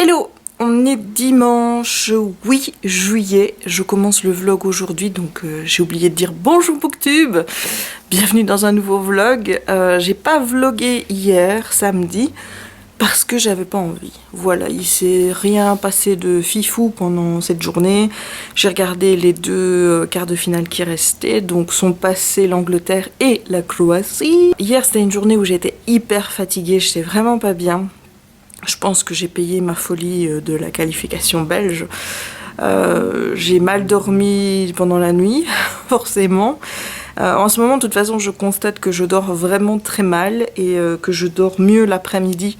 Hello, on est dimanche 8 juillet, je commence le vlog aujourd'hui, donc j'ai oublié de dire bonjour Booktube, bienvenue dans un nouveau vlog. J'ai pas vlogué hier, samedi, parce que j'avais pas envie. Voilà, il s'est rien passé de fifou pendant cette journée. J'ai regardé les deux quarts de finale qui restaient, donc sont passés l'Angleterre et la Croatie. Hier c'était une journée où j'étais hyper fatiguée, j'étais vraiment pas bien. Je pense que j'ai payé ma folie de la qualification belge. J'ai mal dormi pendant la nuit, forcément. En ce moment, de toute façon, je constate que je dors vraiment très mal et que je dors mieux l'après-midi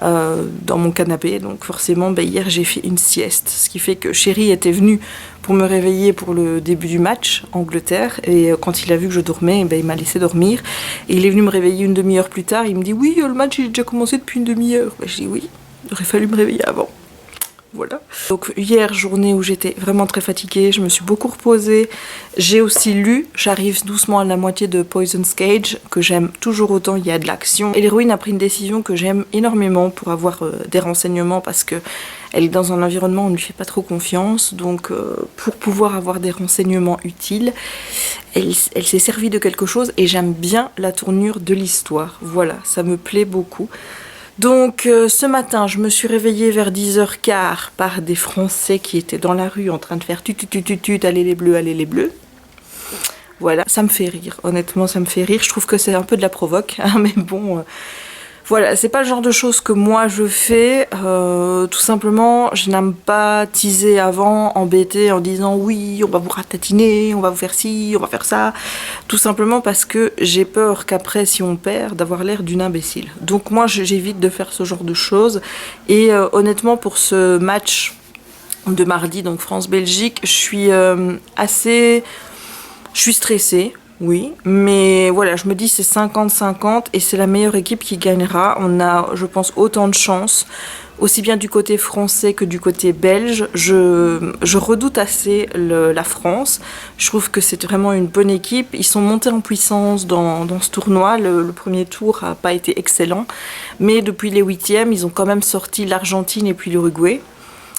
dans mon canapé. Donc forcément, hier, j'ai fait une sieste. Ce qui fait que Chéri était venu pour me réveiller pour le début du match, Angleterre. Et quand il a vu que je dormais, il m'a laissé dormir. Et il est venu me réveiller une demi-heure plus tard. Il me dit « Oui, le match il est déjà commencé depuis une demi-heure. » Je dis « Oui, il aurait fallu me réveiller avant. » Voilà. Donc hier, journée où j'étais vraiment très fatiguée, je me suis beaucoup reposée. J'ai aussi lu, j'arrive doucement à la moitié de Poison's Cage, que j'aime toujours autant, il y a de l'action. Et l'héroïne a pris une décision que j'aime énormément pour avoir des renseignements, parce que elle est dans un environnement où on ne lui fait pas trop confiance. Donc pour pouvoir avoir des renseignements utiles, elle s'est servie de quelque chose et j'aime bien la tournure de l'histoire. Voilà, ça me plaît beaucoup. Donc ce matin, je me suis réveillée vers 10h15 par des Français qui étaient dans la rue en train de faire tut, allez les bleus, allez les bleus. Voilà, ça me fait rire, honnêtement ça me fait rire. Je trouve que c'est un peu de la provoque, hein, mais bon... Voilà, c'est pas le genre de choses que moi je fais, tout simplement je n'aime pas teaser avant, embêter en disant oui on va vous ratatiner, on va vous faire ci, on va faire ça, tout simplement parce que j'ai peur qu'après si on perd d'avoir l'air d'une imbécile. Donc moi j'évite de faire ce genre de choses et honnêtement pour ce match de mardi, donc France-Belgique, je suis stressée. Oui, mais voilà, je me dis c'est 50-50 et c'est la meilleure équipe qui gagnera. On a, je pense, autant de chance, aussi bien du côté français que du côté belge. Je redoute assez la France. Je trouve que c'est vraiment une bonne équipe. Ils sont montés en puissance dans ce tournoi. Le premier tour n'a pas été excellent, mais depuis les huitièmes, ils ont quand même sorti l'Argentine et puis l'Uruguay.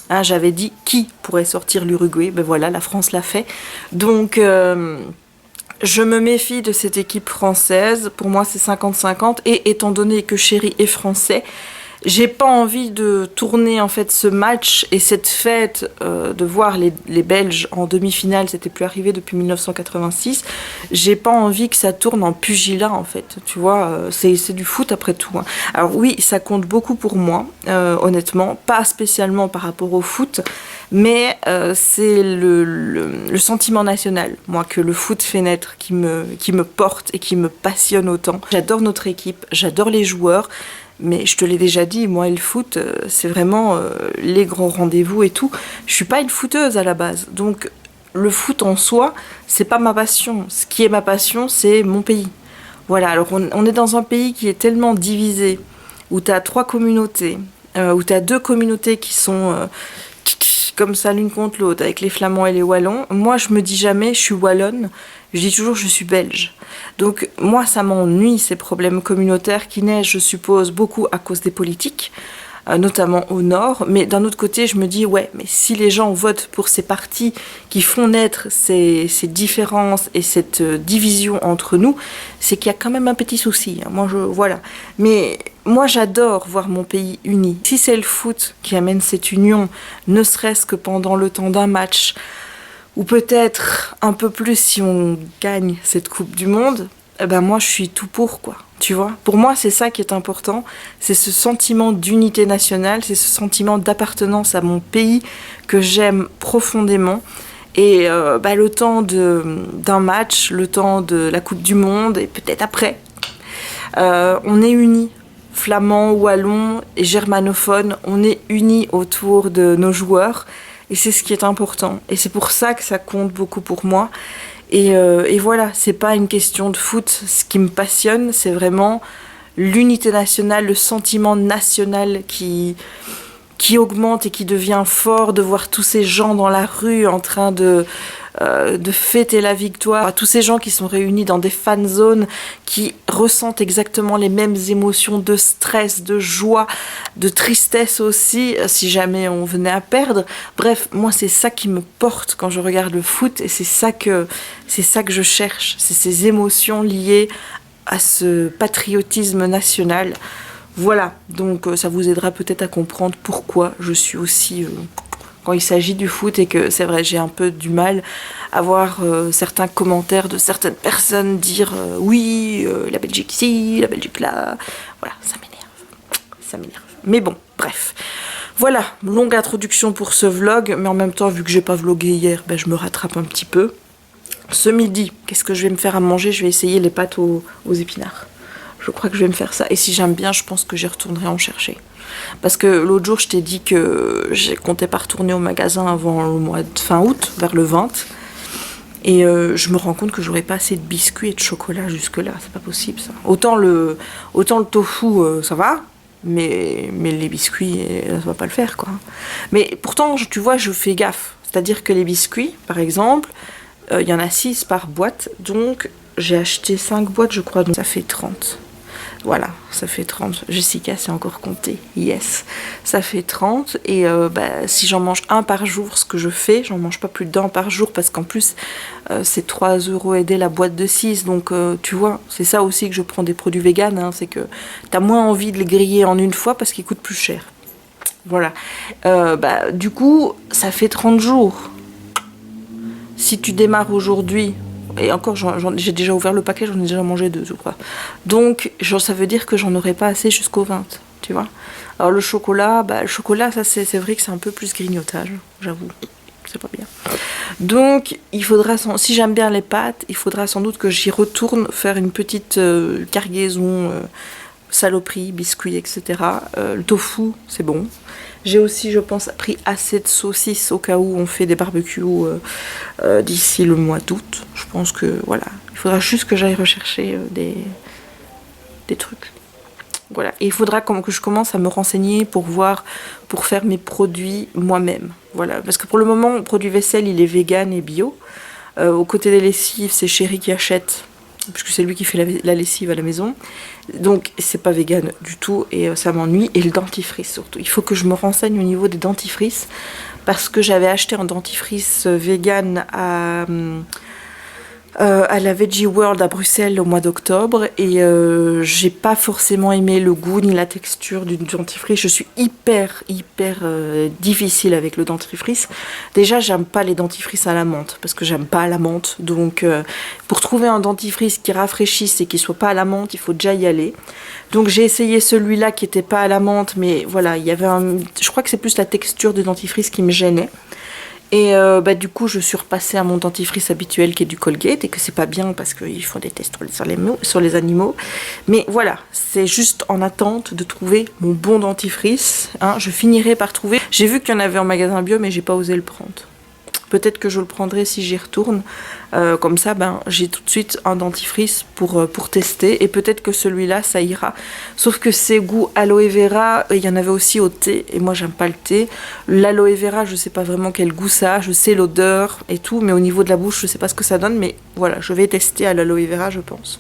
Hein, j'avais dit qui pourrait sortir l'Uruguay, ben voilà, la France l'a fait. Donc... je me méfie de cette équipe française, pour moi c'est 50-50, et étant donné que Chéri est français, j'ai pas envie de tourner en fait ce match et cette fête de voir les Belges en demi-finale, c'était plus arrivé depuis 1986, j'ai pas envie que ça tourne en pugilat en fait, tu vois, c'est du foot après tout. Hein. Alors oui, ça compte beaucoup pour moi, honnêtement, pas spécialement par rapport au foot, mais c'est le sentiment national, moi, que le foot fait naître, qui me porte et qui me passionne autant. J'adore notre équipe, j'adore les joueurs, mais je te l'ai déjà dit, moi et le foot, c'est vraiment les grands rendez-vous et tout. Je suis pas une footeuse à la base, donc le foot en soi, c'est pas ma passion. Ce qui est ma passion, c'est mon pays. Voilà, alors on est dans un pays qui est tellement divisé, où tu as trois communautés, où tu as deux communautés qui sont... comme ça l'une contre l'autre, avec les Flamands et les Wallons. Moi, je me dis jamais, je suis Wallonne, je dis toujours, je suis Belge. Donc, moi, ça m'ennuie, ces problèmes communautaires qui naissent, je suppose, beaucoup à cause des politiques, notamment au Nord. Mais d'un autre côté, je me dis, ouais, mais si les gens votent pour ces partis qui font naître ces différences et cette division entre nous, c'est qu'il y a quand même un petit souci. Hein. Voilà. Mais... moi, j'adore voir mon pays uni. Si c'est le foot qui amène cette union, ne serait-ce que pendant le temps d'un match, ou peut-être un peu plus si on gagne cette Coupe du Monde, eh ben moi, je suis tout pour, quoi. Tu vois ? Pour moi, c'est ça qui est important. C'est ce sentiment d'unité nationale, c'est ce sentiment d'appartenance à mon pays que j'aime profondément. Et le temps d'un match, le temps de la Coupe du Monde, et peut-être après, on est unis. Flamands, wallons et germanophones, on est unis autour de nos joueurs et c'est ce qui est important. Et c'est pour ça que ça compte beaucoup pour moi. Et voilà, c'est pas une question de foot. Ce qui me passionne, c'est vraiment l'unité nationale, le sentiment national qui augmente et qui devient fort, de voir tous ces gens dans la rue en train de de fêter la victoire, à tous ces gens qui sont réunis dans des fan zones, qui ressentent exactement les mêmes émotions de stress, de joie, de tristesse aussi, si jamais on venait à perdre. Bref, moi c'est ça qui me porte quand je regarde le foot, et c'est ça que je cherche, c'est ces émotions liées à ce patriotisme national. Voilà, donc ça vous aidera peut-être à comprendre pourquoi je suis aussi... quand il s'agit du foot, et que c'est vrai, j'ai un peu du mal à voir certains commentaires de certaines personnes dire oui, la Belgique ici, la Belgique là. Voilà, ça m'énerve. Mais bon, bref. Voilà, longue introduction pour ce vlog, mais en même temps, vu que j'ai pas vlogué hier, ben, je me rattrape un petit peu. Ce midi, qu'est-ce que je vais me faire à manger? Je vais essayer les pâtes aux épinards. Je crois que je vais me faire ça. Et si j'aime bien, je pense que j'y retournerai en chercher. Parce que l'autre jour, je t'ai dit que je comptais pas retourner au magasin avant le mois de fin août, vers le 20. Et je me rends compte que j'aurais pas assez de biscuits et de chocolat jusque-là. C'est pas possible, ça. Autant le tofu, ça va. Mais les biscuits, ça va pas le faire, quoi. Mais pourtant, tu vois, je fais gaffe. C'est-à-dire que les biscuits, par exemple, il y en a 6 par boîte. Donc, j'ai acheté 5 boîtes, je crois. Donc, ça fait 30. Voilà, ça fait 30. Jessica, c'est encore compté. Yes. Ça fait 30. Et si j'en mange un par jour, ce que je fais, j'en mange pas plus d'un par jour, parce qu'en plus, c'est 3 € aider la boîte de 6. Donc, tu vois, c'est ça aussi que je prends des produits véganes. Hein, c'est que t'as moins envie de les griller en une fois parce qu'ils coûtent plus cher. Voilà. Du coup, ça fait 30 jours. Si tu démarres aujourd'hui... Et encore, j'ai déjà ouvert le paquet, j'en ai déjà mangé 2, je crois. Donc, ça veut dire que j'en aurai pas assez jusqu'au 20, tu vois. Alors, le chocolat, ça, c'est vrai que c'est un peu plus grignotage, j'avoue. C'est pas bien. Donc, il faudra, si j'aime bien les pâtes, il faudra sans doute que j'y retourne faire une petite cargaison, saloperie, biscuits, etc. Le tofu, c'est bon. J'ai aussi, je pense, pris assez de saucisses au cas où on fait des barbecues d'ici le mois d'août. Je pense que, voilà, il faudra juste que j'aille rechercher des trucs. Voilà, et il faudra que je commence à me renseigner pour faire mes produits moi-même. Voilà, parce que pour le moment, mon produit vaisselle, il est vegan et bio. Aux côtés des lessives, c'est Chéri qui achète, puisque c'est lui qui fait la lessive à la maison. Donc c'est pas vegan du tout, et ça m'ennuie. Et le dentifrice surtout, il faut que je me renseigne au niveau des dentifrices, parce que j'avais acheté un dentifrice vegan à la Veggie World à Bruxelles au mois d'octobre, et j'ai pas forcément aimé le goût ni la texture du dentifrice. Je suis hyper difficile avec le dentifrice. Déjà, j'aime pas les dentifrices à la menthe, parce que j'aime pas la menthe. Donc pour trouver un dentifrice qui rafraîchisse et qui soit pas à la menthe, il faut déjà y aller. Donc j'ai essayé celui-là qui était pas à la menthe, mais voilà, il y avait je crois que c'est plus la texture du dentifrice qui me gênait. Et du coup, je suis repassée à mon dentifrice habituel qui est du Colgate, et que c'est pas bien parce qu'ils font des tests sur les animaux. Mais voilà, c'est juste en attente de trouver mon bon dentifrice. Hein. Je finirai par trouver. J'ai vu qu'il y en avait en magasin bio, mais j'ai pas osé le prendre. Peut-être que je le prendrai si j'y retourne. Comme ça, j'ai tout de suite un dentifrice pour tester. Et peut-être que celui-là, ça ira. Sauf que c'est goût aloe vera. Il y en avait aussi au thé. Et moi, j'aime pas le thé. L'aloe vera, je sais pas vraiment quel goût ça a. Je sais l'odeur et tout. Mais au niveau de la bouche, je sais pas ce que ça donne. Mais voilà, je vais tester à l'aloe vera, je pense.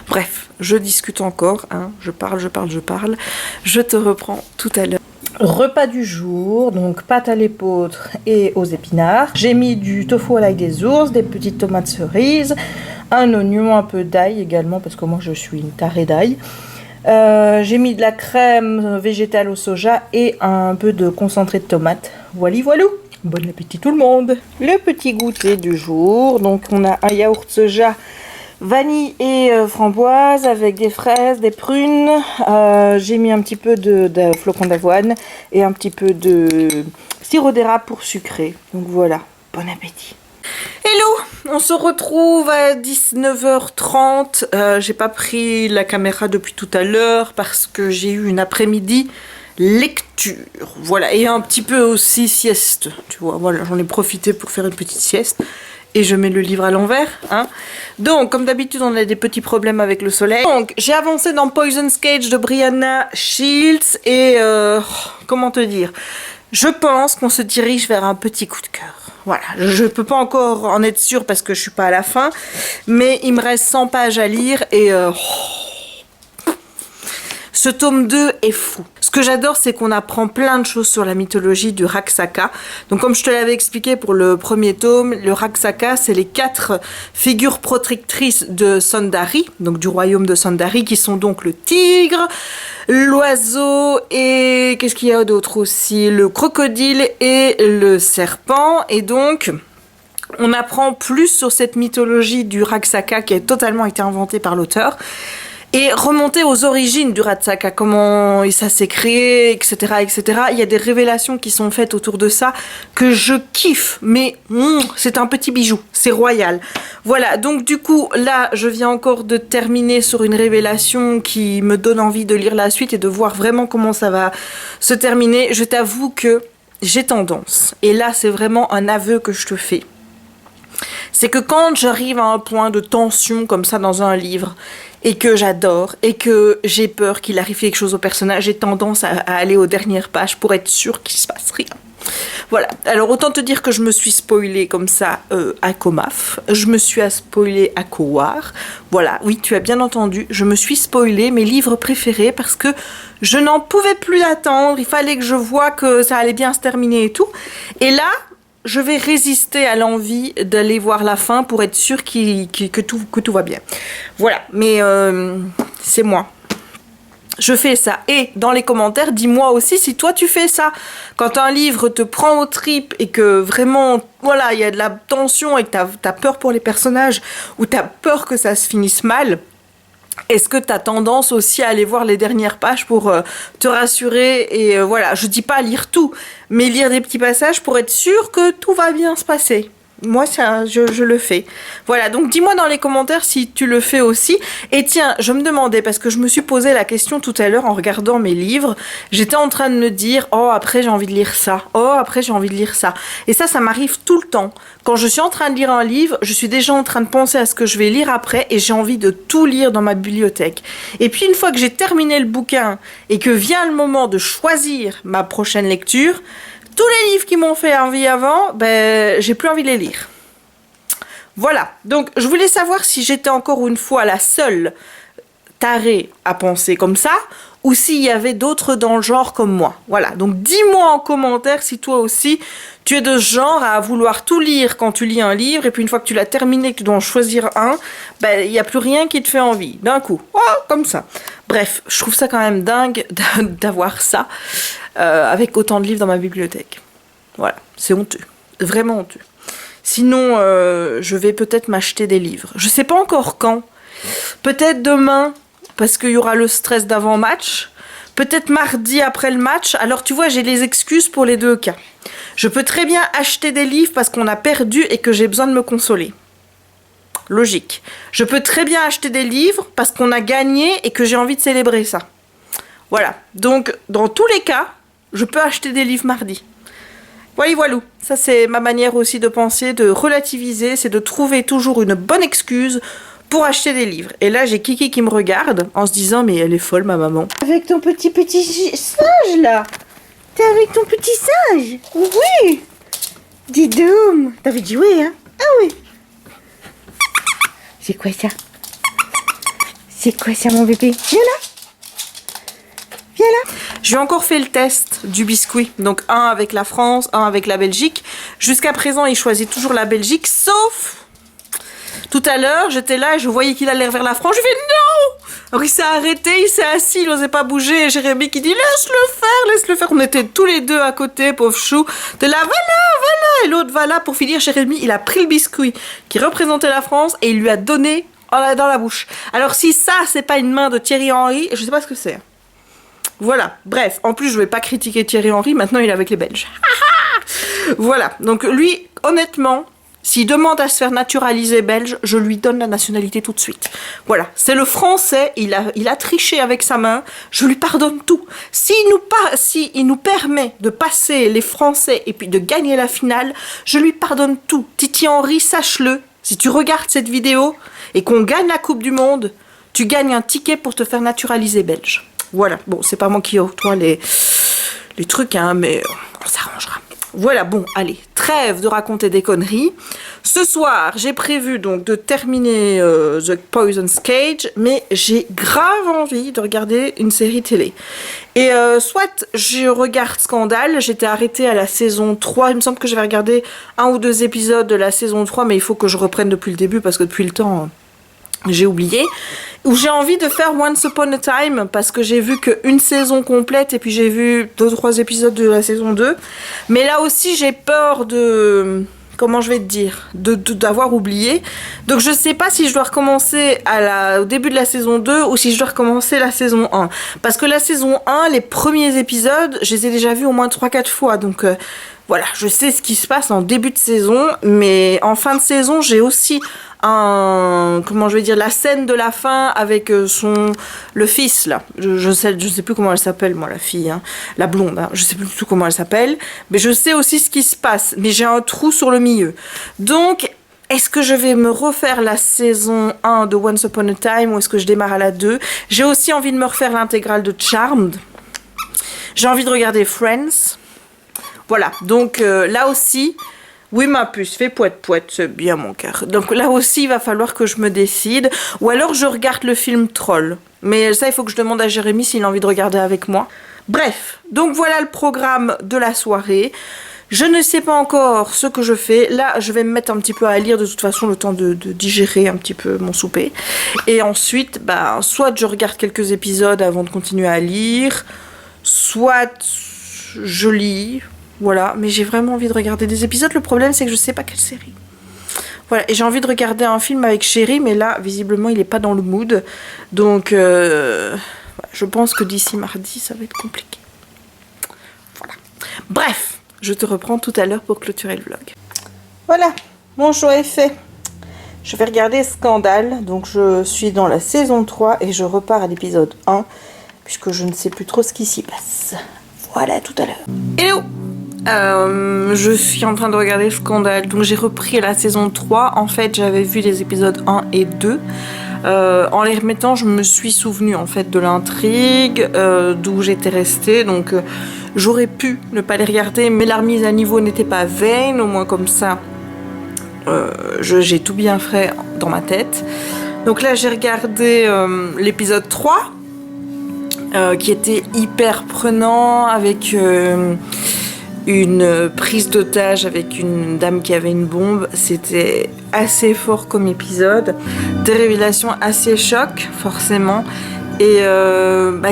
Bref, je discute encore. Hein. Je parle. Je te reprends tout à l'heure. Repas du jour, donc pâte à l'épeautre et aux épinards. J'ai mis du tofu à l'ail des ours, des petites tomates cerises, un oignon, un peu d'ail également, parce que moi je suis une tarée d'ail. J'ai mis de la crème végétale au soja et un peu de concentré de tomate. Voilà. Bon appétit tout le monde. Le petit goûter du jour, donc on a un yaourt soja vanille et framboise avec des fraises, des prunes. J'ai mis un petit peu de flocons d'avoine et un petit peu de sirop d'érable pour sucrer. Donc voilà, bon appétit. Hello, on se retrouve à 19h30. J'ai pas pris la caméra depuis tout à l'heure parce que j'ai eu une après-midi lecture. Voilà, et un petit peu aussi sieste. Tu vois, voilà, j'en ai profité pour faire une petite sieste. Et je mets le livre à l'envers, hein. Donc, comme d'habitude, on a des petits problèmes avec le soleil. Donc, j'ai avancé dans Poison's Cage de Brianna Shields. Et, comment te dire, je pense qu'on se dirige vers un petit coup de cœur. voilà, je peux pas encore en être sûre parce que je suis pas à la fin, mais il me reste 100 pages à lire et ce tome 2 est fou. Ce que j'adore, c'est qu'on apprend plein de choses sur la mythologie du Rakshaka. Donc comme je te l'avais expliqué pour le premier tome, le Rakshaka, c'est les 4 figures protectrices de Sundari, donc du royaume de Sundari, qui sont donc le tigre, l'oiseau et qu'est-ce qu'il y a d'autre aussi? Le crocodile et le serpent. Et donc on apprend plus sur cette mythologie du Rakshaka qui a totalement été inventée par l'auteur. Et remonter aux origines du Rakshaka, comment ça s'est créé, etc., etc. Il y a des révélations qui sont faites autour de ça que je kiffe, mais c'est un petit bijou, c'est royal. Voilà, donc du coup, là, je viens encore de terminer sur une révélation qui me donne envie de lire la suite et de voir vraiment comment ça va se terminer. Je t'avoue que j'ai tendance, et là, c'est vraiment un aveu que je te fais. C'est que quand j'arrive à un point de tension comme ça dans un livre, et que j'adore, et que j'ai peur qu'il arrive quelque chose au personnage, j'ai tendance à aller aux dernières pages pour être sûre qu'il se passe rien. Voilà, alors autant te dire que je me suis spoilée comme ça à Komaf, je me suis spoilée à Kowar, voilà, oui tu as bien entendu, je me suis spoilée mes livres préférés parce que je n'en pouvais plus attendre, il fallait que je voie que ça allait bien se terminer et tout, et là, je vais résister à l'envie d'aller voir la fin pour être sûre que tout va bien. Voilà, mais c'est moi. Je fais ça. Et dans les commentaires, dis-moi aussi si toi tu fais ça. Quand un livre te prend aux tripes et que vraiment, voilà, il y a de la tension et que t'as peur pour les personnages ou t'as peur que ça se finisse mal, est-ce que tu as tendance aussi à aller voir les dernières pages pour te rassurer et voilà, je dis pas lire tout, mais lire des petits passages pour être sûr que tout va bien se passer. Moi, ça, je le fais. Voilà, donc dis-moi dans les commentaires si tu le fais aussi. Et tiens, je me demandais, parce que je me suis posé la question tout à l'heure en regardant mes livres, j'étais en train de me dire, oh, après j'ai envie de lire ça, oh, après j'ai envie de lire ça. Et ça m'arrive tout le temps. Quand je suis en train de lire un livre, je suis déjà en train de penser à ce que je vais lire après et j'ai envie de tout lire dans ma bibliothèque. Et puis une fois que j'ai terminé le bouquin et que vient le moment de choisir ma prochaine lecture, tous les livres qui m'ont fait envie avant, ben, j'ai plus envie de les lire. Voilà, donc je voulais savoir si j'étais encore une fois la seule tarée à penser comme ça, ou s'il y avait d'autres dans le genre comme moi. Voilà, donc dis-moi en commentaire si toi aussi, tu es de ce genre à vouloir tout lire quand tu lis un livre, et puis une fois que tu l'as terminé, que tu dois en choisir un, ben, il n'y a plus rien qui te fait envie, d'un coup. Oh, comme ça. Bref, je trouve ça quand même dingue d'avoir ça, avec autant de livres dans ma bibliothèque. Voilà, c'est honteux. Vraiment honteux. Sinon, je vais peut-être m'acheter des livres. Je sais pas encore quand. Peut-être demain, parce qu'il y aura le stress d'avant-match. Peut-être mardi après le match. Alors tu vois, j'ai les excuses pour les deux cas. Je peux très bien acheter des livres parce qu'on a perdu et que j'ai besoin de me consoler. Logique. Je peux très bien acheter des livres parce qu'on a gagné et que j'ai envie de célébrer ça. Voilà. Donc, dans tous les cas, je peux acheter des livres mardi. Voilà, voilà. Ça, c'est ma manière aussi de penser, de relativiser. C'est de trouver toujours une bonne excuse pour acheter des livres. Et là, j'ai Kiki qui me regarde en se disant, mais elle est folle, ma maman. Avec ton petit singe, là. T'es avec ton petit singe. Oui. Dis donc. T'as envie de jouer, hein? Ah oui. C'est quoi ça? C'est quoi ça, mon bébé? Viens là. Viens là. J'ai encore fait le test du biscuit. Donc, un avec la France, un avec la Belgique. Jusqu'à présent, il choisit toujours la Belgique, sauf... Tout à l'heure, j'étais là et je voyais qu'il allait vers la France. Je fais non! Alors il s'est arrêté, il s'est assis, il n'osait pas bouger. Et Jérémy qui dit laisse-le faire, laisse-le faire. On était tous les deux à côté, pauvre chou. De là, voilà, voilà. Et l'autre va là pour finir. Jérémy, il a pris le biscuit qui représentait la France et il lui a donné dans la bouche. Alors si ça, c'est pas une main de Thierry Henry, je sais pas ce que c'est. Voilà, bref. En plus, je vais pas critiquer Thierry Henry. Maintenant, il est avec les Belges. Voilà. Donc lui, honnêtement... S'il demande à se faire naturaliser belge, je lui donne la nationalité tout de suite. Voilà, c'est le français, il a triché avec sa main, je lui pardonne tout. S'il nous permet de passer les Français et puis de gagner la finale, je lui pardonne tout. Titi Henry, sache-le, si tu regardes cette vidéo et qu'on gagne la Coupe du Monde, tu gagnes un ticket pour te faire naturaliser belge. Voilà, bon, c'est pas moi qui octroie les trucs, hein, mais on s'arrangera. Voilà, bon, allez, très trêve de raconter des conneries. Ce soir, j'ai prévu donc de terminer The Poison's Cage, mais j'ai grave envie de regarder une série télé. Et soit je regarde Scandale, j'étais arrêtée à la saison 3, il me semble que j'avais regardé 1 ou 2 épisodes de la saison 3, mais il faut que je reprenne depuis le début parce que depuis le temps, j'ai oublié. Ou j'ai envie de faire Once Upon a Time parce que j'ai vu qu'une saison complète et puis j'ai vu 2-3 épisodes de la saison 2. Mais là aussi, j'ai peur de... Comment je vais te dire, d'avoir oublié. Donc je sais pas si je dois recommencer au début de la saison 2 ou si je dois recommencer la saison 1. Parce que la saison 1, les premiers épisodes, je les ai déjà vus au moins 3-4 fois. Donc voilà, je sais ce qui se passe en début de saison. Mais en fin de saison, j'ai aussi comment je vais dire, la scène de la fin avec le fils là. Je sais plus comment elle s'appelle, moi, la fille, hein, la blonde, hein, je sais plus du tout comment elle s'appelle, mais je sais aussi ce qui se passe, mais j'ai un trou sur le milieu. Donc est-ce que je vais me refaire la saison 1 de Once Upon a Time ou est-ce que je démarre à la 2? J'ai aussi envie de me refaire l'intégrale de Charmed. J'ai envie de regarder Friends. Voilà, donc là aussi. Oui, ma puce, fais poète, c'est bien mon cœur. Donc là aussi, il va falloir que je me décide. Ou alors, je regarde le film Troll. Mais ça, il faut que je demande à Jérémy s'il a envie de regarder avec moi. Bref, donc voilà le programme de la soirée. Je ne sais pas encore ce que je fais. Là, je vais me mettre un petit peu à lire, de toute façon, le temps de digérer un petit peu mon souper. Et ensuite, soit je regarde quelques épisodes avant de continuer à lire, soit je lis... Voilà, mais j'ai vraiment envie de regarder des épisodes. Le problème, c'est que je sais pas quelle série. Voilà, et j'ai envie de regarder un film avec Chéri, mais là, visiblement, il est pas dans le mood. Donc, je pense que d'ici mardi, ça va être compliqué. Voilà. Bref, je te reprends tout à l'heure pour clôturer le vlog. Voilà, mon choix est fait. Je vais regarder Scandale. Donc, je suis dans la saison 3 et je repars à l'épisode 1, puisque je ne sais plus trop ce qui s'y passe. Voilà, tout à l'heure. Hello! Je suis en train de regarder Scandale, donc j'ai repris la saison 3. En fait, j'avais vu les épisodes 1 et 2. En les remettant, je me suis souvenue en fait de l'intrigue, d'où j'étais restée. Donc j'aurais pu ne pas les regarder, mais la remise à niveau n'était pas vaine, au moins comme ça. J'ai tout bien fait dans ma tête. Donc là, j'ai regardé l'épisode 3, qui était hyper prenant, avec... une prise d'otage avec une dame qui avait une bombe. C'était assez fort comme épisode. Des révélations assez chocs, forcément. Et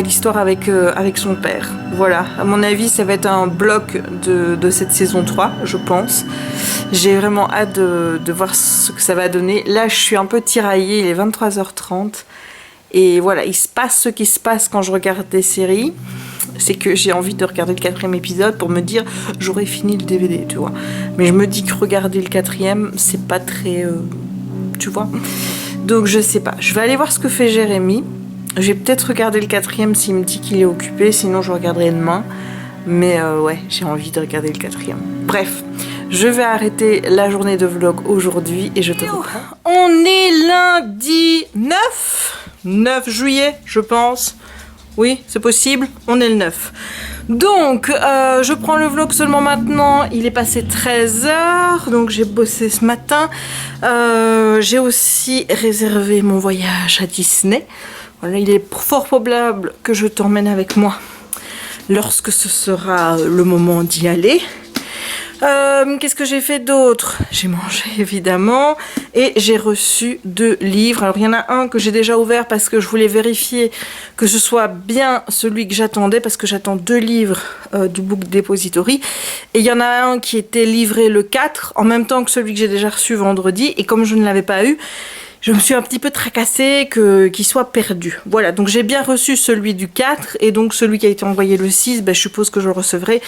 l'histoire avec son père. Voilà, à mon avis, ça va être un bloc de cette saison 3, je pense. J'ai vraiment hâte de voir ce que ça va donner. Là, je suis un peu tiraillée, il est 23h30. Et voilà, il se passe ce qui se passe quand je regarde des séries. C'est que j'ai envie de regarder le 4e épisode pour me dire j'aurais fini le DVD, tu vois. Mais je me dis que regarder le 4e, c'est pas très... tu vois. Donc je sais pas. Je vais aller voir ce que fait Jérémy. Je vais peut-être regarder le 4e s'il me dit qu'il est occupé. Sinon je regarderai demain. Mais ouais, j'ai envie de regarder le 4e. Bref, je vais arrêter la journée de vlog aujourd'hui et je te reprends. On est lundi 9 juillet, je pense. Oui, c'est possible, on est le 9. Donc, je prends le vlog seulement maintenant. Il est passé 13h, donc j'ai bossé ce matin. J'ai aussi réservé mon voyage à Disney. Voilà, il est fort probable que je t'emmène avec moi lorsque ce sera le moment d'y aller. Qu'est-ce que j'ai fait d'autre? J'ai mangé évidemment et j'ai reçu 2 livres. Alors il y en a un que j'ai déjà ouvert parce que je voulais vérifier que ce soit bien celui que j'attendais, parce que j'attends 2 livres du Book Depository, et il y en a un qui était livré le 4 en même temps que celui que j'ai déjà reçu vendredi, et comme je ne l'avais pas eu, je me suis un petit peu tracassée qu'il soit perdu. Voilà, donc j'ai bien reçu celui du 4, et donc celui qui a été envoyé le 6, je suppose que je le recevrai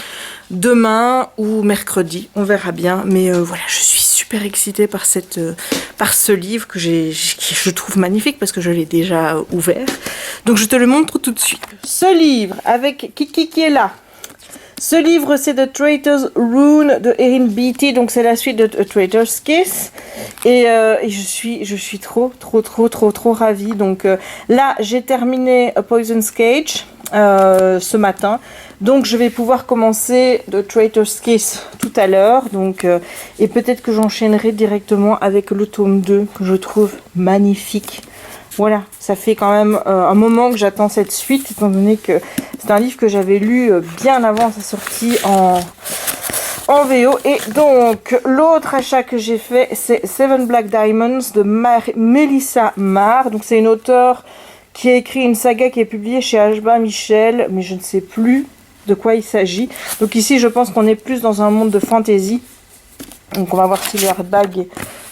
demain ou mercredi. On verra bien, mais voilà, je suis super excitée par ce livre que je trouve magnifique parce que je l'ai déjà ouvert. Donc je te le montre tout de suite. Ce livre avec Kiki qui est là. Ce livre, c'est The Traitor's Rune de Erin Beatty, donc c'est la suite de The Traitor's Kiss. Et je suis trop ravie. Donc là, j'ai terminé A Poison's Cage ce matin. Donc je vais pouvoir commencer The Traitor's Kiss tout à l'heure. Donc, et peut-être que j'enchaînerai directement avec le tome 2 que je trouve magnifique. Voilà, ça fait quand même un moment que j'attends cette suite, étant donné que c'est un livre que j'avais lu bien avant sa sortie en VO. Et donc, l'autre achat que j'ai fait, c'est Seven Black Diamonds de Melissa Marr. Donc, c'est une auteure qui a écrit une saga qui est publiée chez Ashba Michel, mais je ne sais plus de quoi il s'agit. Donc ici, je pense qu'on est plus dans un monde de fantasy. Donc, on va voir si le hardback est...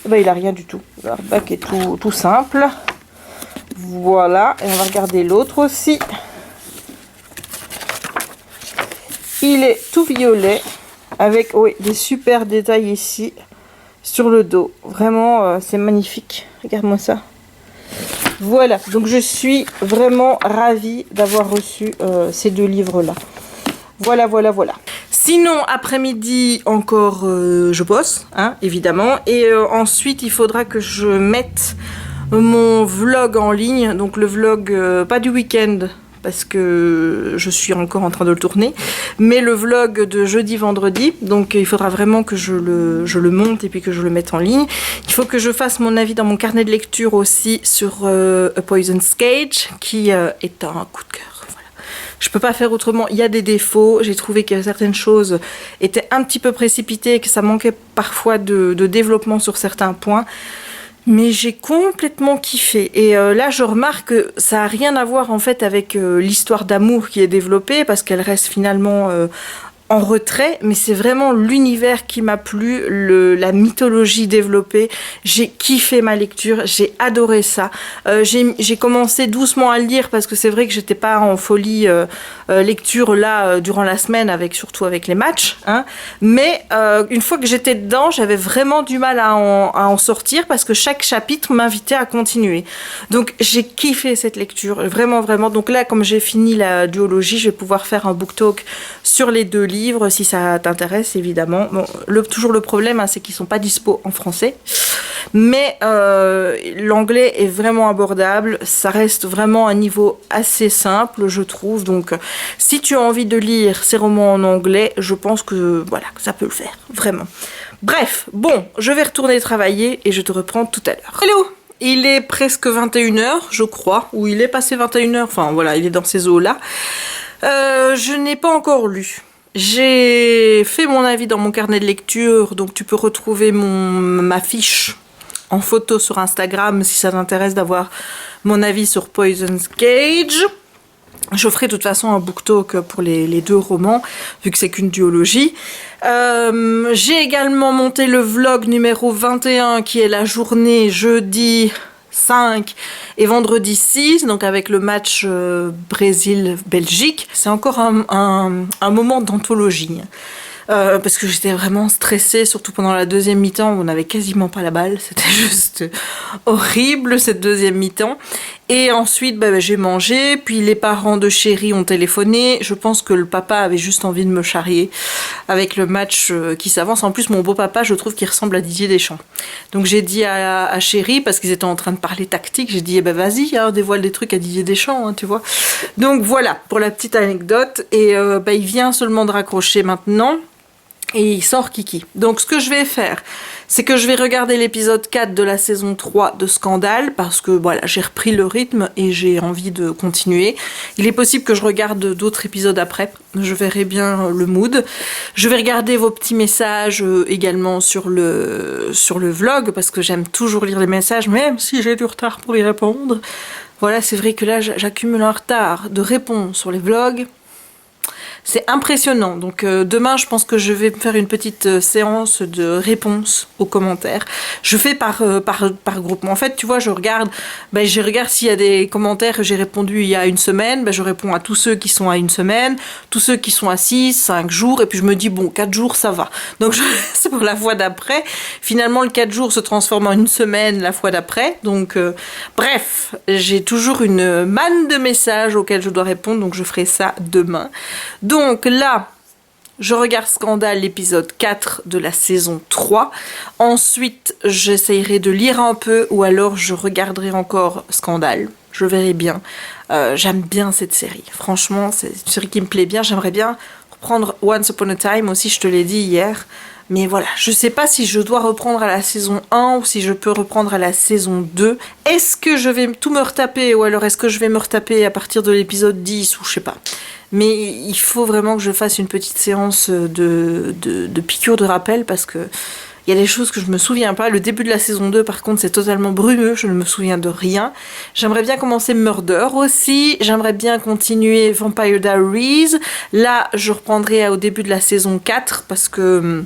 Ben, il n'a rien du tout. Le hardback est tout simple. Voilà, et on va regarder l'autre aussi. Il est tout violet, avec des super détails ici, sur le dos. Vraiment, c'est magnifique. Regarde-moi ça. Voilà, donc je suis vraiment ravie d'avoir reçu ces deux livres-là. Voilà. Sinon, après-midi, encore, je bosse, hein, évidemment. Et ensuite, il faudra que je mette mon vlog en ligne, donc le vlog pas du week-end parce que je suis encore en train de le tourner, mais le vlog de jeudi-vendredi. Donc il faudra vraiment que je le monte et puis que je le mette en ligne. Il faut que je fasse mon avis dans mon carnet de lecture aussi sur A Poison's Cage, qui est un coup de cœur. Voilà. Je peux pas faire autrement. Il y a des défauts. J'ai trouvé que certaines choses étaient un petit peu précipitées, que ça manquait parfois de développement sur certains points. Mais j'ai complètement kiffé. Et là, je remarque que ça n'a rien à voir en fait avec l'histoire d'amour qui est développée, parce qu'elle reste finalement en retrait, mais c'est vraiment l'univers qui m'a plu, la mythologie développée. J'ai kiffé ma lecture, j'ai adoré ça. J'ai commencé doucement à le lire parce que c'est vrai que j'étais pas en folie lecture là durant la semaine, surtout avec les matchs, hein. Mais une fois que j'étais dedans, j'avais vraiment du mal à en sortir parce que chaque chapitre m'invitait à continuer. Donc j'ai kiffé cette lecture, vraiment. Donc là, comme j'ai fini la duologie, je vais pouvoir faire un book talk sur les deux livres, si ça t'intéresse, évidemment. Bon, toujours le problème, hein, c'est qu'ils sont pas dispo en français. Mais l'anglais est vraiment abordable. Ça reste vraiment un niveau assez simple, je trouve. Donc, si tu as envie de lire ces romans en anglais, je pense que voilà, ça peut le faire, vraiment. Bref, bon, je vais retourner travailler et je te reprends tout à l'heure. Hello! Il est presque 21h, je crois, ou il est passé 21h. Enfin, voilà, il est dans ces eaux-là. Je n'ai pas encore lu. J'ai fait mon avis dans mon carnet de lecture, donc tu peux retrouver ma fiche en photo sur Instagram si ça t'intéresse d'avoir mon avis sur Poison's Cage. Je ferai de toute façon un book talk pour les deux romans, vu que c'est qu'une duologie. J'ai également monté le vlog numéro 21, qui est la journée jeudi 5 et vendredi 6, donc avec le match Brésil-Belgique. C'est encore un moment d'anthologie. Parce que j'étais vraiment stressée, surtout pendant la deuxième mi-temps où on n'avait quasiment pas la balle. C'était juste horrible cette deuxième mi-temps. Et ensuite, j'ai mangé, puis les parents de Chéri ont téléphoné. Je pense que le papa avait juste envie de me charrier avec le match qui s'avance. En plus, mon beau-papa, je trouve qu'il ressemble à Didier Deschamps. Donc j'ai dit à Chéri, parce qu'ils étaient en train de parler tactique, j'ai dit, vas-y, hein, dévoile des trucs à Didier Deschamps, hein, tu vois. Donc voilà, pour la petite anecdote. Et il vient seulement de raccrocher maintenant. Et il sort Kiki. Donc ce que je vais faire, c'est que je vais regarder l'épisode 4 de la saison 3 de Scandale, parce que voilà, j'ai repris le rythme et j'ai envie de continuer. Il est possible que je regarde d'autres épisodes après, je verrai bien le mood. Je vais regarder vos petits messages également sur le vlog, parce que j'aime toujours lire les messages, même si j'ai du retard pour y répondre. Voilà, c'est vrai que là, j'accumule un retard de réponse sur les vlogs. C'est impressionnant. Donc demain, je pense que je vais faire une petite séance de réponse aux commentaires. Je fais par groupement. En fait, tu vois, je regarde s'il y a des commentaires que j'ai répondu il y a une semaine. Je réponds à tous ceux qui sont à une semaine, tous ceux qui sont à 6, 5 jours. Et puis je me dis, bon, 4 jours, ça va. Donc c'est pour la fois d'après. Finalement, le 4 jours se transforme en une semaine la fois d'après. Donc bref, j'ai toujours une manne de messages auxquels je dois répondre. Donc je ferai ça demain. Donc là, je regarde Scandale, l'épisode 4 de la saison 3. Ensuite, j'essayerai de lire un peu ou alors je regarderai encore Scandale. Je verrai bien. J'aime bien cette série. Franchement, c'est une série qui me plaît bien. J'aimerais bien reprendre Once Upon a Time aussi, je te l'ai dit hier. Mais voilà, je sais pas si je dois reprendre à la saison 1 ou si je peux reprendre à la saison 2. Est-ce que je vais tout me retaper ou alors est-ce que je vais me retaper à partir de l'épisode 10 ou je sais pas. Mais il faut vraiment que je fasse une petite séance de piqûre de rappel parce que il y a des choses que je me souviens pas. Le début de la saison 2, par contre, c'est totalement brumeux. Je ne me souviens de rien. J'aimerais bien commencer Murder aussi. J'aimerais bien continuer Vampire Diaries. Là, je reprendrai au début de la saison 4 parce que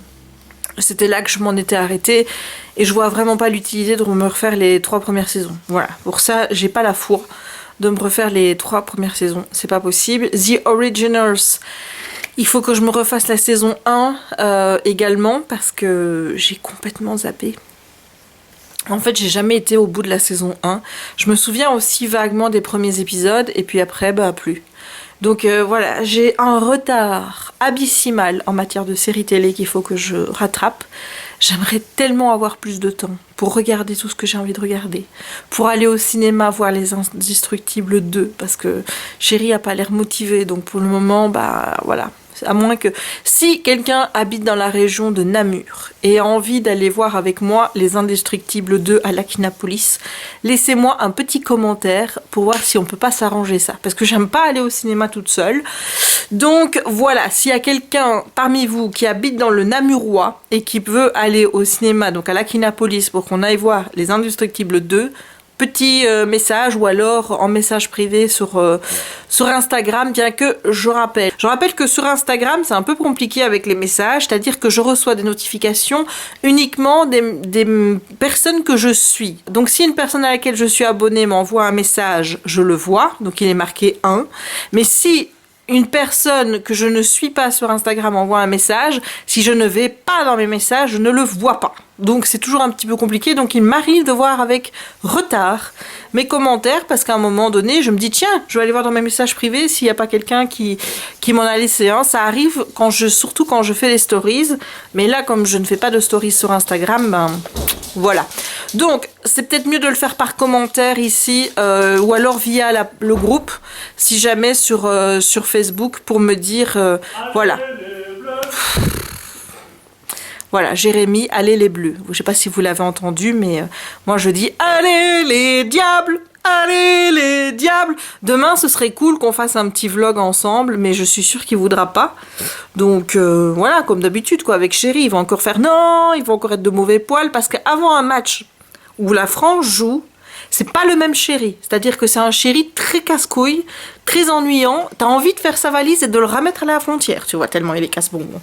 c'était là que je m'en étais arrêtée. Et je vois vraiment pas l'utilité de me refaire les 3 premières saisons. Voilà. Pour ça, j'ai pas la fourre de me refaire les 3 premières saisons. C'est pas possible. The Originals. Il faut que je me refasse la saison 1 également parce que j'ai complètement zappé. En fait, j'ai jamais été au bout de la saison 1. Je me souviens aussi vaguement des premiers épisodes et puis après, plus. Donc voilà, j'ai un retard abyssimal en matière de séries télé qu'il faut que je rattrape. J'aimerais tellement avoir plus de temps pour regarder tout ce que j'ai envie de regarder. Pour aller au cinéma voir Les Indestructibles 2 parce que Chérie a pas l'air motivée. Donc pour le moment, voilà. À moins que si quelqu'un habite dans la région de Namur et a envie d'aller voir avec moi Les Indestructibles 2 à l'Akinapolis, laissez-moi un petit commentaire pour voir si on peut pas s'arranger ça. Parce que j'aime pas aller au cinéma toute seule. Donc voilà, s'il y a quelqu'un parmi vous qui habite dans le Namurois et qui veut aller au cinéma, donc à l'Akinapolis, pour qu'on aille voir Les Indestructibles 2, petit message ou alors en message privé sur Instagram, bien que je rappelle que sur Instagram c'est un peu compliqué avec les messages, c'est-à-dire que je reçois des notifications uniquement des personnes que je suis. Donc si une personne à laquelle je suis abonnée m'envoie un message, je le vois, donc il est marqué 1, mais si une personne que je ne suis pas sur Instagram envoie un message, si je ne vais pas dans mes messages, je ne le vois pas. Donc c'est toujours un petit peu compliqué, donc il m'arrive de voir avec retard mes commentaires, parce qu'à un moment donné, je me dis, tiens, je vais aller voir dans mes messages privés s'il n'y a pas quelqu'un qui m'en a laissé un. Ça arrive surtout quand je fais les stories, mais là, comme je ne fais pas de stories sur Instagram, voilà. Donc, c'est peut-être mieux de le faire par commentaire ici, ou alors via le groupe, si jamais sur Facebook, pour me dire, voilà. Voilà, Jérémy, allez les bleus. Je ne sais pas si vous l'avez entendu, mais moi je dis allez les diables, allez les diables. Demain, ce serait cool qu'on fasse un petit vlog ensemble, mais je suis sûre qu'il ne voudra pas. Donc voilà, comme d'habitude, quoi, avec Chéri, il va encore faire non, il va encore être de mauvais poil, parce qu'avant un match où la France joue, c'est pas le même Chéri. C'est-à-dire que c'est un Chéri très casse-couille, très ennuyant. T'as envie de faire sa valise et de le remettre à la frontière, tu vois, tellement il est casse-bonbon.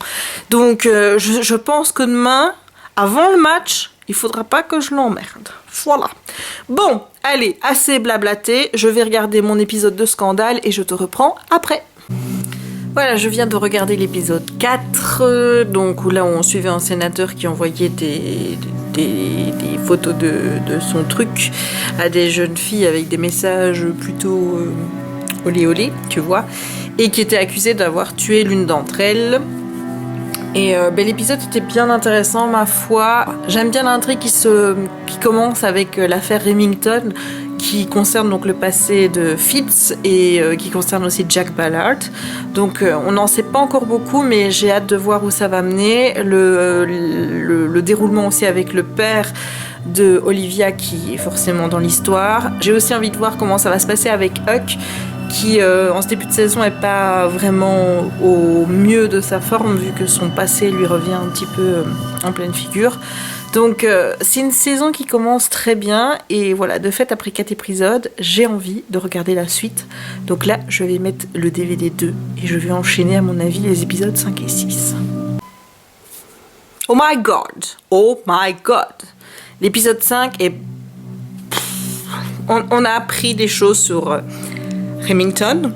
Donc, je pense que demain, avant le match, il faudra pas que je l'emmerde. Voilà. Bon, allez, assez blablaté. Je vais regarder mon épisode de Scandale et je te reprends après. Voilà, je viens de regarder l'épisode 4, donc où là on suivait un sénateur qui envoyait des photos de son truc à des jeunes filles avec des messages plutôt olé olé, tu vois, et qui était accusé d'avoir tué l'une d'entre elles. Et l'épisode était bien intéressant, ma foi. J'aime bien l'intrigue qui commence avec l'affaire Remington, qui concerne donc le passé de Fitz et qui concerne aussi Jack Ballard. Donc on n'en sait pas encore beaucoup, mais j'ai hâte de voir où ça va mener. Le déroulement aussi avec le père de Olivia qui est forcément dans l'histoire. J'ai aussi envie de voir comment ça va se passer avec Huck, qui en ce début de saison n'est pas vraiment au mieux de sa forme, vu que son passé lui revient un petit peu en pleine figure. Donc c'est une saison qui commence très bien, et voilà, de fait après 4 épisodes, j'ai envie de regarder la suite. Donc là, je vais mettre le DVD 2 et je vais enchaîner à mon avis les épisodes 5 et 6. Oh my god. L'épisode 5 est... On a appris des choses sur Remington.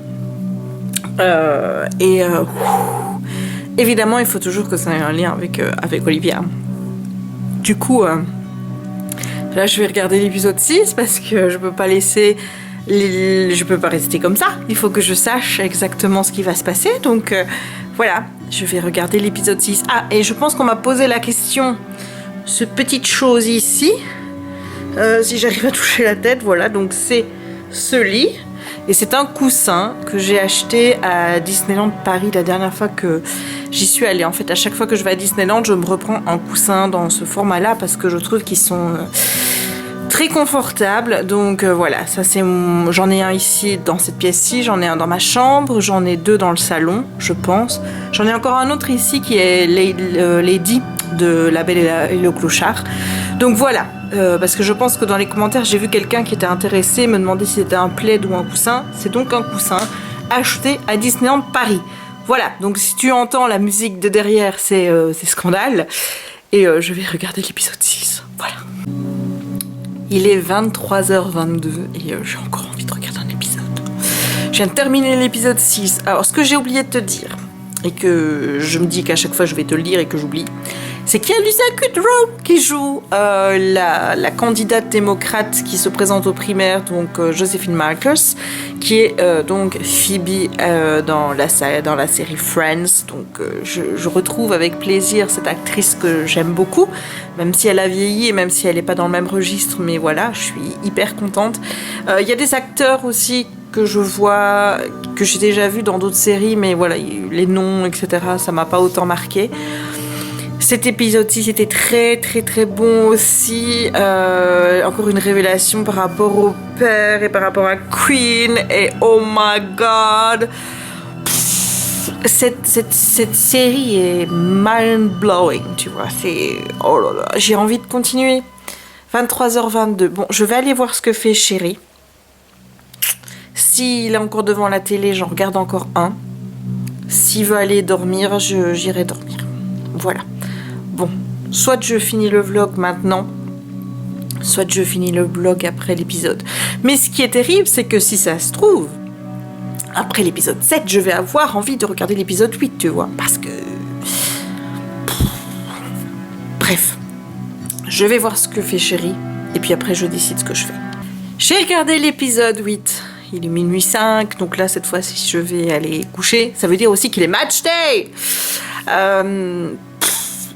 Évidemment, il faut toujours que ça ait un lien avec Olivia. Du coup, là, je vais regarder l'épisode 6 parce que je peux pas laisser... Je peux pas rester comme ça. Il faut que je sache exactement ce qui va se passer. Donc, voilà. Je vais regarder l'épisode 6. Ah, et je pense qu'on m'a posé la question. Ce petite chose ici. Si j'arrive à toucher la tête, voilà. Donc c'est ce lit. Et c'est un coussin que j'ai acheté à Disneyland Paris la dernière fois que j'y suis allée. En fait, à chaque fois que je vais à Disneyland, je me reprends un coussin dans ce format-là parce que je trouve qu'ils sont très confortables. Donc voilà, ça c'est j'en ai un ici dans cette pièce-ci, j'en ai un dans ma chambre, j'en ai 2 dans le salon, je pense. J'en ai encore un autre ici qui est Lady de La Belle et le Clochard. Donc voilà. Parce que je pense que dans les commentaires, j'ai vu quelqu'un qui était intéressé, me demander si c'était un plaid ou un coussin. C'est donc un coussin acheté à Disneyland Paris. Voilà, donc si tu entends la musique de derrière, c'est Scandale. Et je vais regarder l'épisode 6. Voilà. Il est 23h22 et j'ai encore envie de regarder un épisode. Je viens de terminer l'épisode 6. Alors, ce que j'ai oublié de te dire, et que je me dis qu'à chaque fois je vais te le dire et que j'oublie, c'est qu'il y a Lisa Kudrow qui joue la candidate démocrate qui se présente aux primaires, donc Josephine Marcus, qui est donc Phoebe dans la série Friends. Donc je retrouve avec plaisir cette actrice que j'aime beaucoup, même si elle a vieilli et même si elle n'est pas dans le même registre, mais voilà, je suis hyper contente. Il y a des acteurs aussi que je vois, que j'ai déjà vu dans d'autres séries, mais voilà, les noms, etc., ça m'a pas autant marqué. Cet épisode-ci, c'était très très très bon aussi. Encore une révélation par rapport au père et par rapport à Queen. Et oh my god, cette série est mind-blowing, tu vois. C'est... Oh là là, j'ai envie de continuer. 23h22. Bon, je vais aller voir ce que fait Chéri. S'il est encore devant la télé, j'en regarde encore un. S'il veut aller dormir, j'irai dormir. Voilà. Bon, soit je finis le vlog maintenant, soit je finis le vlog après l'épisode. Mais ce qui est terrible, c'est que si ça se trouve, après l'épisode 7, je vais avoir envie de regarder l'épisode 8, tu vois. Parce que... Bref. Je vais voir ce que fait Chéri, et puis après je décide ce que je fais. J'ai regardé l'épisode 8. Il est minuit 5, donc là, cette fois-ci, je vais aller coucher. Ça veut dire aussi qu'il est match day.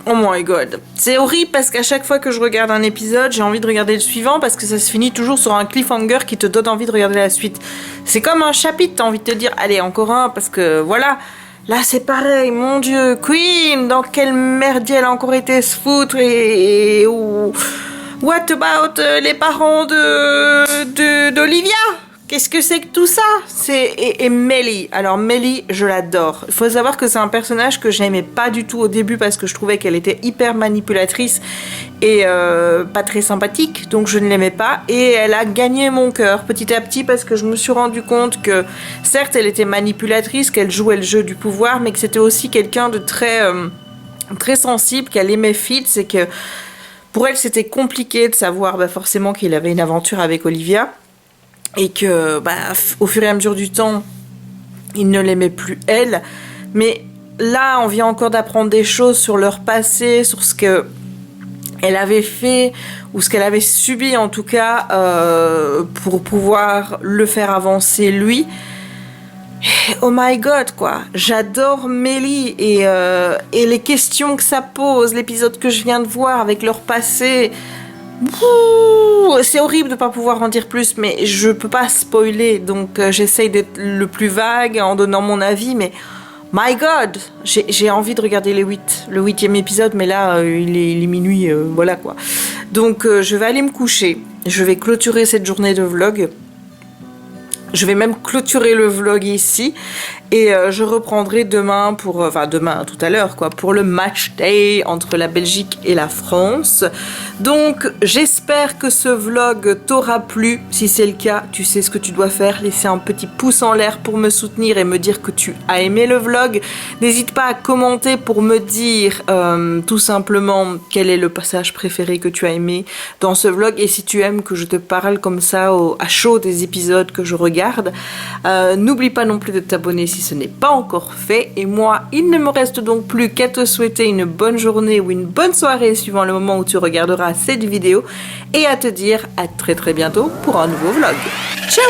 Oh my god. C'est horrible parce qu'à chaque fois que je regarde un épisode, j'ai envie de regarder le suivant parce que ça se finit toujours sur un cliffhanger qui te donne envie de regarder la suite. C'est comme un chapitre, t'as envie de te dire, allez, encore un, parce que voilà. Là, c'est pareil, mon Dieu. Queen, dans quelle merdier elle a encore été se foutre et what about les parents d'Olivia? Qu'est-ce que c'est que tout ça? Et Melly. Alors Melly, je l'adore. Il faut savoir que c'est un personnage que j'aimais pas du tout au début parce que je trouvais qu'elle était hyper manipulatrice et pas très sympathique. Donc je ne l'aimais pas. Et elle a gagné mon cœur petit à petit parce que je me suis rendu compte que certes elle était manipulatrice, qu'elle jouait le jeu du pouvoir, mais que c'était aussi quelqu'un de très sensible, qu'elle aimait Fitz et que pour elle c'était compliqué de savoir forcément qu'il avait une aventure avec Olivia. Et que, au fur et à mesure du temps, il ne l'aimait plus elle. Mais là, on vient encore d'apprendre des choses sur leur passé, sur ce qu'elle avait fait, ou ce qu'elle avait subi en tout cas, pour pouvoir le faire avancer lui. Et, oh my god, quoi. J'adore Melly et les questions que ça pose, l'épisode que je viens de voir avec leur passé. C'est horrible de ne pas pouvoir en dire plus, mais je peux pas spoiler, donc j'essaye d'être le plus vague en donnant mon avis, mais my god, j'ai envie de regarder le 8e épisode, mais là il est minuit, voilà quoi. Donc je vais aller me coucher, je vais clôturer cette journée de vlog. Je vais même clôturer le vlog ici et je reprendrai demain demain tout à l'heure pour le match day entre la Belgique et la France. Donc j'espère que ce vlog t'aura plu. Si c'est le cas, tu sais ce que tu dois faire, laisser un petit pouce en l'air pour me soutenir et me dire que tu as aimé le vlog. N'hésite pas à commenter pour me dire tout simplement quel est le passage préféré que tu as aimé dans ce vlog et si tu aimes que je te parle comme ça à chaud des épisodes que je regarde. N'oublie pas non plus de t'abonner si ce n'est pas encore fait et moi il ne me reste donc plus qu'à te souhaiter une bonne journée ou une bonne soirée suivant le moment où tu regarderas cette vidéo et à te dire à très très bientôt pour un nouveau vlog. Ciao!